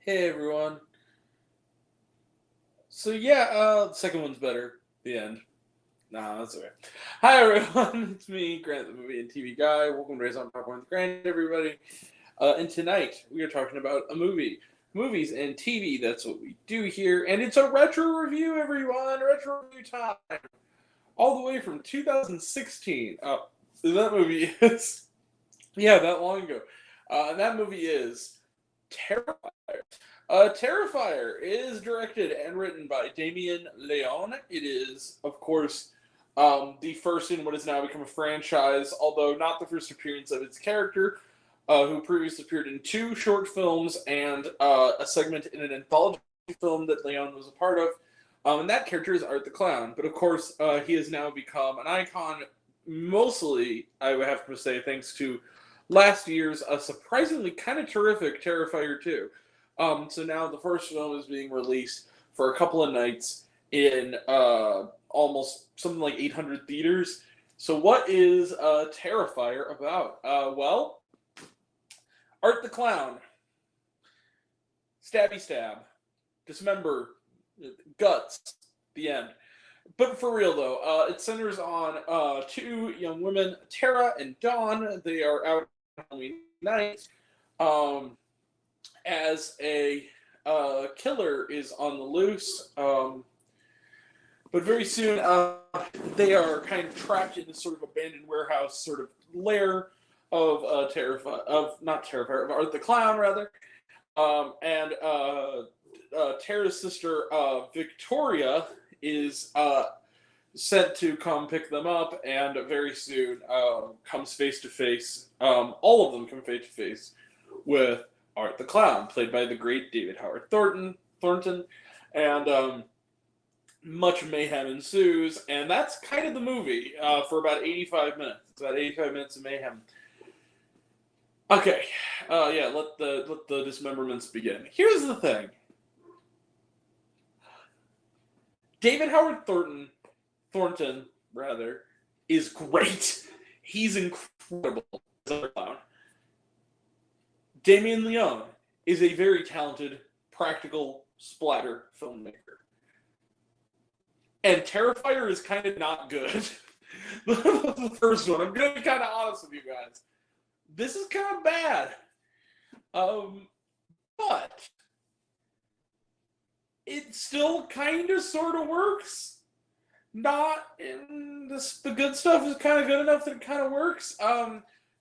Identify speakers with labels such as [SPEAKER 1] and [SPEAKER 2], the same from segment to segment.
[SPEAKER 1] Hey everyone. The second one's better. The end. Nah, that's okay. Hi everyone, it's me, Grant, the movie and TV guy. Welcome to Raise on Popcorn with Grant, everybody. And tonight we are talking about a movie, movies and TV. That's what we do here, and it's a retro review, everyone. Retro review time, all the way from 2016. That movie is that long ago. And that movie is Terrifier. Terrifier is directed and written by Damien Leone. It is, of course, the first in what has now become a franchise, although not the first appearance of its character, who previously appeared in two short films and a segment in an anthology film that Leone was a part of. And that character is Art the Clown. But of course, he has now become an icon, mostly, I would have to say, thanks to last year's surprisingly kind of terrific Terrifier 2. So now the first film is being released for a couple of nights in almost something like 800 theaters. So what is Terrifier about? Well, Art the Clown, stabby stab, dismember, guts, the end. But for real though, it centers on two young women, Tara and Dawn. They are out on Halloween night. As a killer is on the loose, but very soon they are kind of trapped in this sort of abandoned warehouse, sort of lair of Art the Clown, rather, and Tara's sister Victoria is sent to come pick them up, and very soon comes face to face. All of them come face to face with Art the Clown, played by the great David Howard Thornton, and much mayhem ensues, and that's kind of the movie for about 85 minutes. It's about 85 minutes of mayhem. Okay, let the dismemberments begin. Here's the thing. David Howard Thornton, is great. He's incredible as a clown. Damien Leone is a very talented, practical splatter filmmaker. And Terrifier is kind of not good. The first one. I'm going to be kind of honest with you guys. This is kind of bad. But it still kind of sort of works. Not in this, the good stuff is kind of good enough that it kind of works.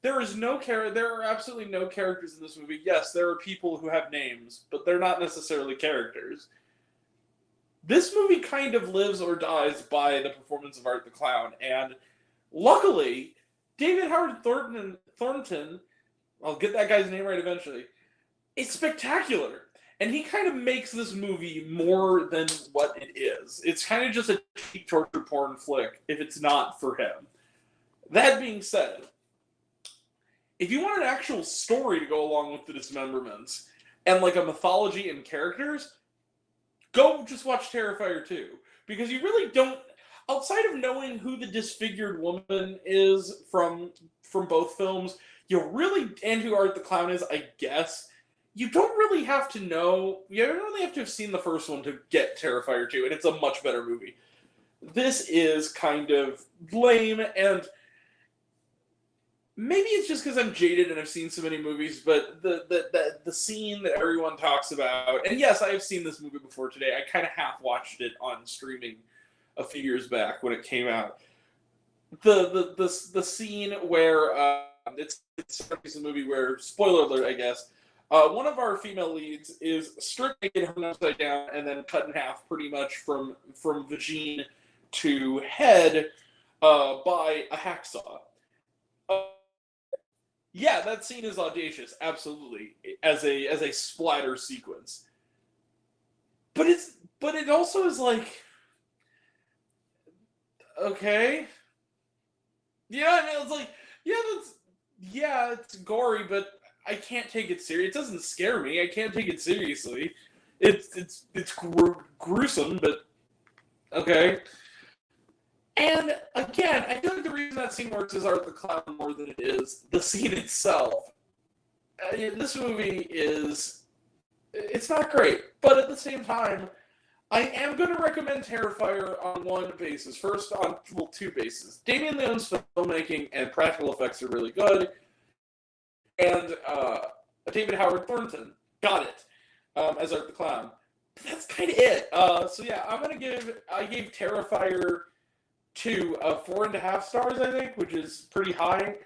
[SPEAKER 1] There are absolutely no characters in this movie. Yes, there are people who have names, but they're not necessarily characters. This movie kind of lives or dies by the performance of Art the Clown, and luckily, David Howard Thornton, I'll get that guy's name right eventually, is spectacular. And he kind of makes this movie more than what it is. It's kind of just a cheap torture porn flick if it's not for him. That being said, if you want an actual story to go along with the dismemberments and like a mythology and characters, go just watch Terrifier 2. Because you really don't, outside of knowing who the disfigured woman is from both films, and who Art the Clown is, I guess, you don't really have to know, you don't really have to have seen the first one to get Terrifier 2, and it's a much better movie. This is kind of lame, and maybe it's just because I'm jaded and I've seen so many movies, but the scene that everyone talks about, and yes, I have seen this movie before today. I kind of half watched it on streaming a few years back when it came out. The scene where it's a piece of the movie where, spoiler alert, I guess, one of our female leads is stripped naked, hung upside down, and then cut in half pretty much from vagine to head by a hacksaw. Yeah, that scene is audacious, absolutely, as a splatter sequence. But it also is like, okay, yeah, I mean, it's like, it's gory, but I can't take it serious. It doesn't scare me. I can't take it seriously. It's gruesome, but okay. And again, I feel like the reason that scene works is Art the Clown more than it is the scene itself. This movie is it's not great. But at the same time, I am going to recommend Terrifier on one basis. First, on two bases. Damien Leone's filmmaking and practical effects are really good, and David Howard Thornton got it as Art the Clown. But that's kind of it. So yeah, I gave Terrifier 4.5 stars, I think, which is pretty high.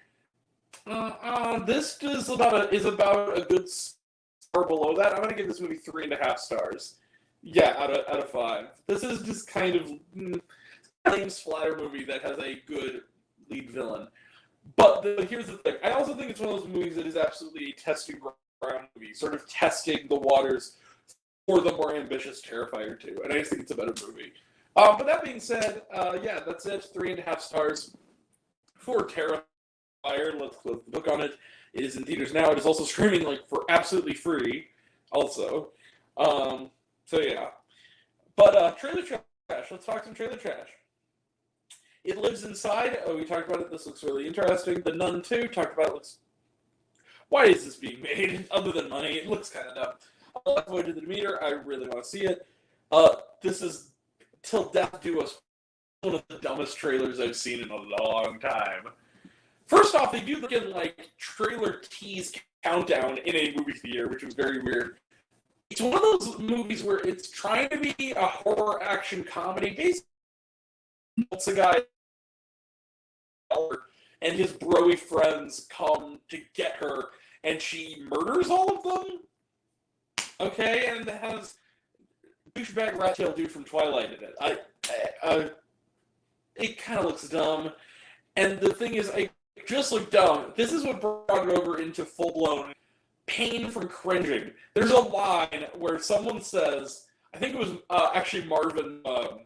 [SPEAKER 1] This is about a good star below that. I'm gonna give this movie 3.5 stars. Yeah, out of 5. This is just kind of a lame splatter movie that has a good lead villain. But here's the thing. I also think it's one of those movies that is absolutely a testing ground movie, sort of testing the waters for the more ambitious Terrifier 2. And I just think it's a better movie. But that being said, yeah, that's it. 3.5 stars for Terrifier. Let's close the book on it. It is in theaters now. It is also streaming for absolutely free. Also. So yeah, but trailer trash. Let's talk some trailer trash. It Lives Inside. Oh, we talked about it. This looks really interesting. The Nun 2. Talked about it. Looks. Why is this being made? Other than money, it looks kind of dumb. Void to the Demeter. I really want to see it. This is Till Death Do Us. One of the dumbest trailers I've seen in a long time. First off, they do the trailer tease countdown in a movie theater, which was very weird. It's one of those movies where it's trying to be a horror action comedy. Basically, it's a guy and his bro-y friends come to get her, and she murders all of them. Okay, and it has douchebag rat-tailed dude from Twilight in it. It kind of looks dumb, and the thing is, I just look dumb. This is what brought it over into full-blown pain from cringing. There's a line where someone says, I think it was actually Marvin. No,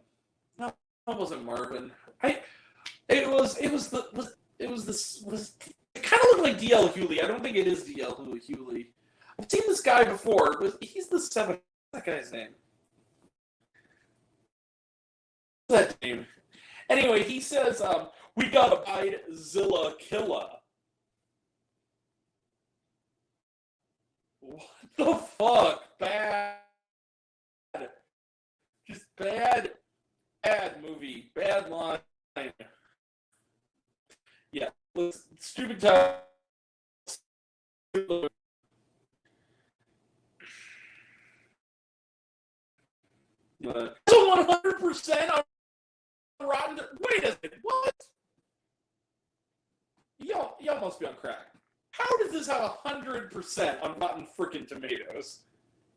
[SPEAKER 1] it wasn't Marvin. It kind of looked like D.L. Hewley. I don't think it is D.L. Hewley. I've seen this guy before, but he's the 7th. What's that guy's name? What's that name? Anyway, he says, we gotta bide Zilla Killa. What the fuck? Bad. Just bad movie. Bad line. Yeah. Stupid time. So 100% on Rotten. Wait a second. What? Y'all must be on crack. How does this have 100% on Rotten frickin' Tomatoes?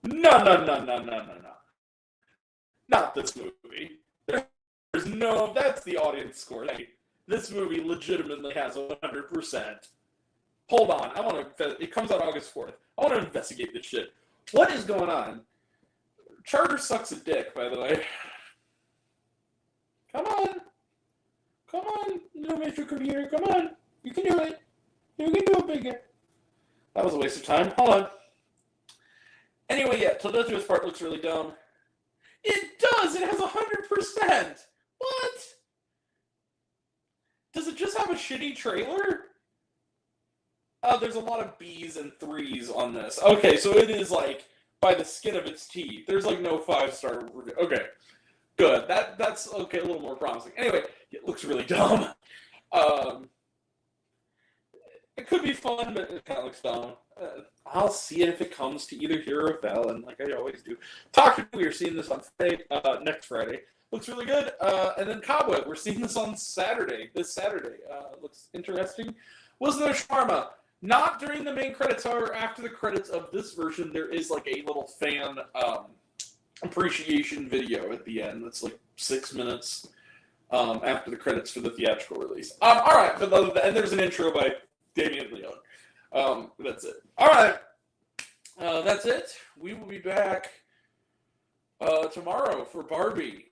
[SPEAKER 1] No. Not this movie. There's no. That's the audience score. This movie legitimately has 100%. Hold on. I want to. It comes out August 4th. I want to investigate this shit. What is going on? Charter sucks a dick, by the way. Come on, little Mr. Computer. Come on. You can do it. You can do it bigger. That was a waste of time. Hold on. Anyway, yeah, Till Death Do Us Part looks really dumb. It does! It has 100%! What? Does it just have a shitty trailer? There's a lot of B's and 3s on this. Okay, so it is by the skin of its teeth. There's no 5-star review. Okay. Good. That's okay, a little more promising. Anyway, it looks really dumb. It could be fun, but it kind of looks dumb. I'll see it if it comes to either here or Fallon, like I always do. We are seeing this on Friday, next Friday. Looks really good. And then Cobweb, we're seeing this on Saturday. This Saturday. Looks interesting. Was no Sharma. Not during the main credits, however, after the credits of this version, there is a little fan appreciation video at the end. That's 6 minutes after the credits for the theatrical release. All right, but and there's an intro by Damien Leone. That's it. All right, that's it. We will be back tomorrow for Barbie.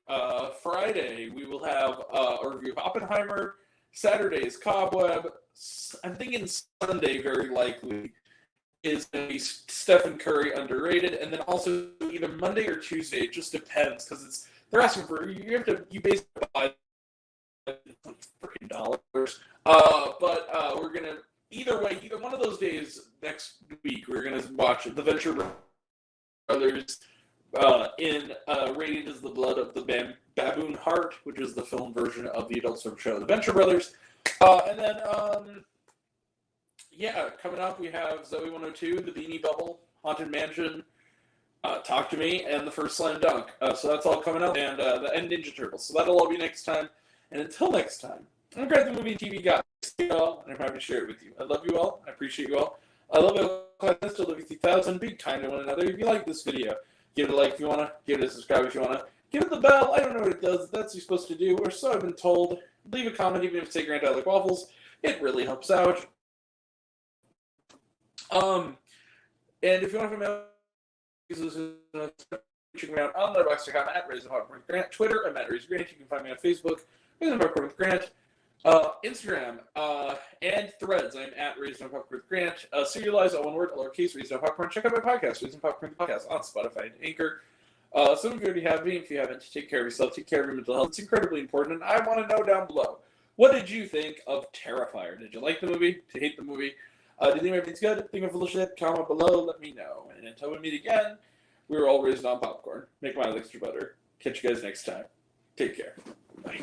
[SPEAKER 1] Friday, we will have a review of Oppenheimer. Saturday is Cobweb. I'm thinking Sunday, very likely, is going to be Stephen Curry Underrated, and then also either Monday or Tuesday. It just depends, because they're asking for, you basically buy freaking dollars. But we're going to, either one of those days next week, we're going to watch The Venture Brothers rated as the blood of the baboon heart, which is the film version of the Adult Swim show The Venture Brothers. And then, coming up we have Zoe 102, The Beanie Bubble, Haunted Mansion, Talk to Me, and the first Slam Dunk. So that's all coming up, and Ninja Turtles. So that'll all be next time. And until next time, I'm Grant the Movie and TV Guy. And I'm happy to share it with you. I love you all. I appreciate you all. I love you. I still love you 3,000. Be kind to one another. If you like this video, give it a like if you want to. Give it a subscribe if you want to. Give it the bell. I don't know what it does. That's what you're supposed to do, or so I've been told. Leave a comment, even if you say Grant I like waffles. It really helps out. And if you want to find out, check me out on Letterboxd.com at Raisin Popcorn with Grant. Twitter, I'm at Raisin Grant. You can find me on Facebook, Raisin Popcorn with Grant. Instagram, and Threads, I'm at Raisin Popcorn with Grant. Serialized, all one word, lowercase, Raisin Popcorn. Check out my podcast, Raisin Popcorn Podcast, on Spotify and Anchor. Some of you already have me. If you haven't, take care of yourself, take care of your mental health. It's incredibly important, and I want to know down below, what did you think of Terrifier? Did you like the movie? Did you hate the movie? Did you think everything's good? Think I'm full of shit? Comment below, let me know. And until we meet again, we were all raised on popcorn. Make my extra butter. Catch you guys next time. Take care. Bye.